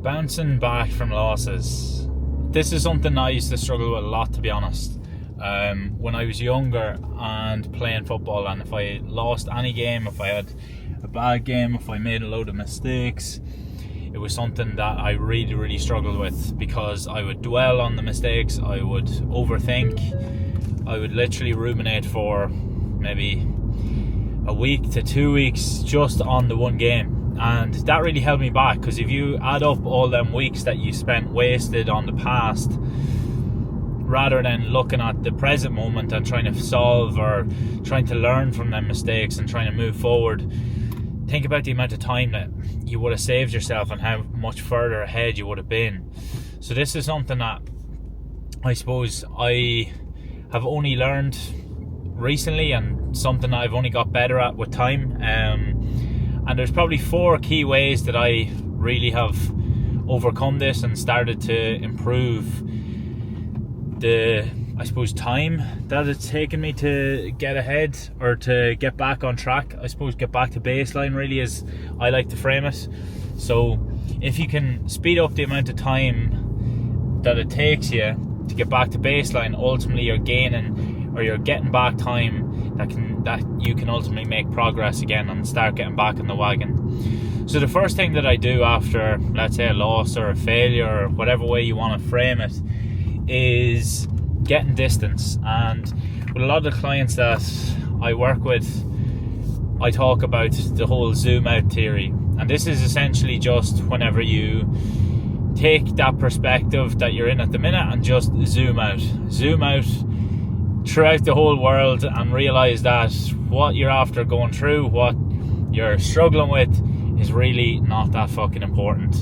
Bouncing back from losses. This is something I used to struggle with a lot, to be honest. When I was younger and playing football, and if I lost any game, if I had a bad game, if I made a load of mistakes, it was something that I really, really struggled with, because I would dwell on the mistakes, I would overthink, I would literally ruminate for maybe a week to 2 weeks just on the one game. And that really held me back, because if you add up all them weeks that you spent wasted on the past, rather than looking at the present moment and trying to solve or trying to learn from them mistakes and trying to move forward, think about the amount of time that you would have saved yourself and how much further ahead you would have been. So this is something that I suppose I have only learned recently, and something that I've only got better at with time. And there's probably 4 key ways that I really have overcome this and started to improve the, I suppose, time that it's taken me to get ahead or to get back on track. I suppose get back to baseline, really, as I like to frame it. So if you can speed up the amount of time that it takes you to get back to baseline, ultimately you're gaining, or you're getting back time that you can ultimately make progress again and start getting back in the wagon. So the first thing that I do after, let's say, a loss or a failure, or whatever way you want to frame it, is getting distance. And with a lot of the clients that I work with, I talk about the whole zoom out theory. And this is essentially just whenever you take that perspective that you're in at the minute and just zoom out throughout the whole world, and realize that what you're after going through, what you're struggling with, is really not that fucking important.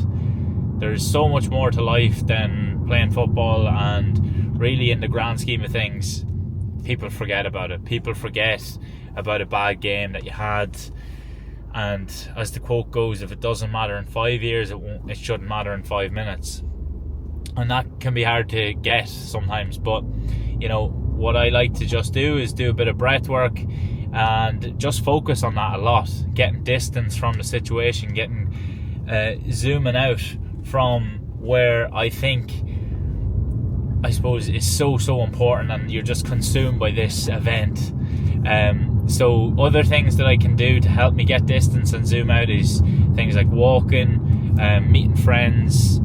There's so much more to life than playing football, and really, in the grand scheme of things, people forget about it. People forget about a bad game that you had, and as the quote goes, if it doesn't matter in 5 years, it shouldn't matter in 5 minutes. And that can be hard to get sometimes, but you know, what I like to just do is do a bit of breath work and just focus on that a lot, getting distance from the situation, zooming out from where I think, I suppose, is so important, and you're just consumed by this event. So other things that I can do to help me get distance and zoom out is things like walking, meeting friends,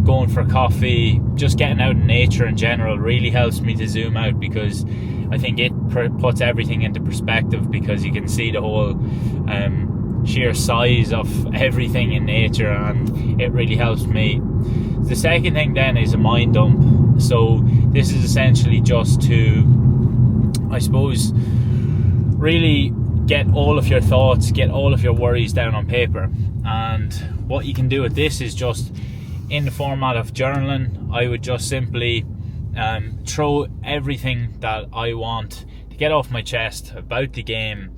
going for coffee, just getting out in nature in general really helps me to zoom out, because I think it puts everything into perspective, because you can see the whole sheer size of everything in nature, and it really helps me. The second thing then is a mind dump. So this is essentially just to, I suppose, really get all of your thoughts, get all of your worries down on paper. And what you can do with this is just, in the format of journaling, I would just simply throw everything that I want to get off my chest about the game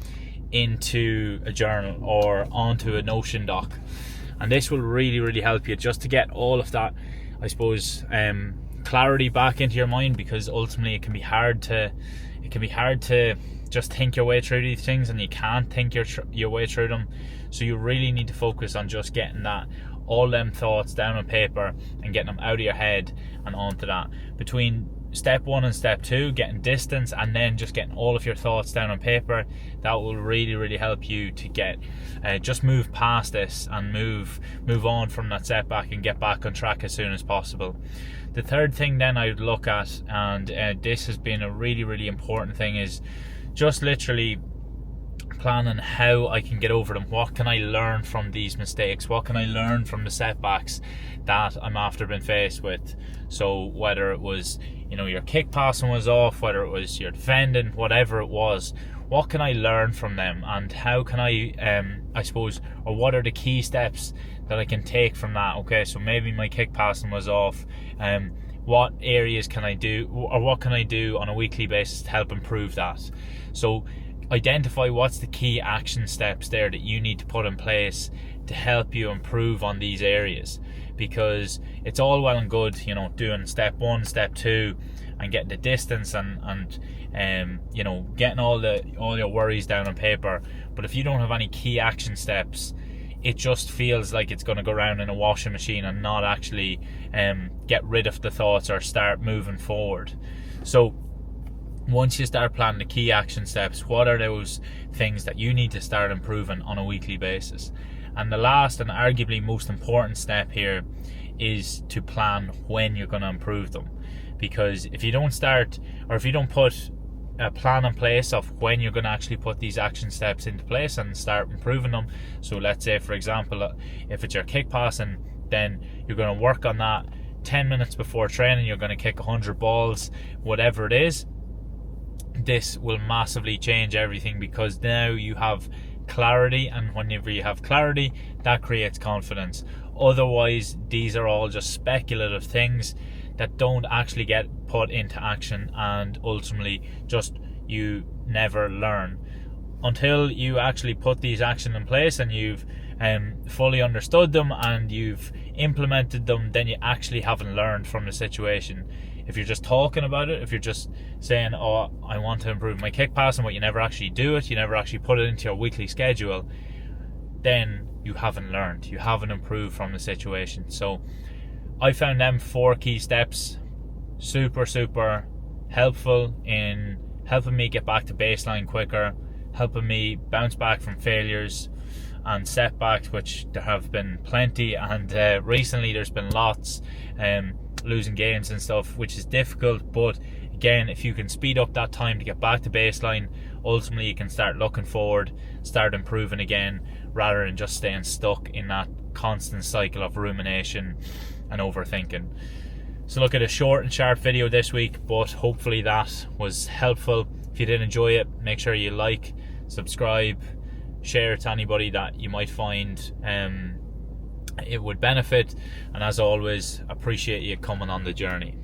into a journal or onto a Notion doc. And this will really, really help you just to get all of that, I suppose, clarity back into your mind, because ultimately it can be hard to just think your way through these things, and you can't think your way through them. So you really need to focus on just getting all them thoughts down on paper and getting them out of your head and onto that. Between step 1 and step 2, getting distance, and then just getting all of your thoughts down on paper, that will really, really help you to get just move past this and move on from that setback and get back on track as soon as possible. The third thing then I would look at, and this has been a really, really important thing, is just literally planning how I can get over them. What can I learn from these mistakes? What can I learn from the setbacks that I'm after being faced with? So whether it was, your kick passing was off, whether it was your defending, whatever it was, what can I learn from them, and how can I suppose, or what are the key steps that I can take from that? Okay, so maybe my kick passing was off. What areas can I do, or what can I do on a weekly basis to help improve that? So identify what's the key action steps there that you need to put in place to help you improve on these areas, because it's all well and good, doing step 1, step 2, and getting the distance and getting all your worries down on paper. But if you don't have any key action steps, it just feels like it's going to go around in a washing machine and not actually get rid of the thoughts or start moving forward. So once you start planning the key action steps, what are those things that you need to start improving on a weekly basis? And the last and arguably most important step here is to plan when you're going to improve them. Because if you don't start, or if you don't put a plan in place of when you're going to actually put these action steps into place and start improving them. So let's say, for example, if it's your kick passing, then you're going to work on that 10 minutes before training. You're going to kick 100 balls, whatever it is. This will massively change everything, because now you have clarity, and whenever you have clarity, that creates confidence. Otherwise, these are all just speculative things that don't actually get put into action, and ultimately just you never learn until you actually put these actions in place and you've fully understood them and you've implemented them. Then you actually haven't learned from the situation. If you're just talking about it, if you're just saying, oh, I want to improve my kick passing, but you never actually do it, you never actually put it into your weekly schedule, then you haven't learned, you haven't improved from the situation. So I found them 4 key steps super helpful in helping me get back to baseline quicker, helping me bounce back from failures and setbacks, which there have been plenty, and recently there's been lots, losing games and stuff, which is difficult. But again, if you can speed up that time to get back to baseline, ultimately you can start looking forward, start improving again, rather than just staying stuck in that constant cycle of rumination and overthinking. So look, at a short and sharp video this week, but hopefully that was helpful. If you did enjoy it, make sure you like, subscribe, share it to anybody that you might find it would benefit, and as always, appreciate you coming on the journey.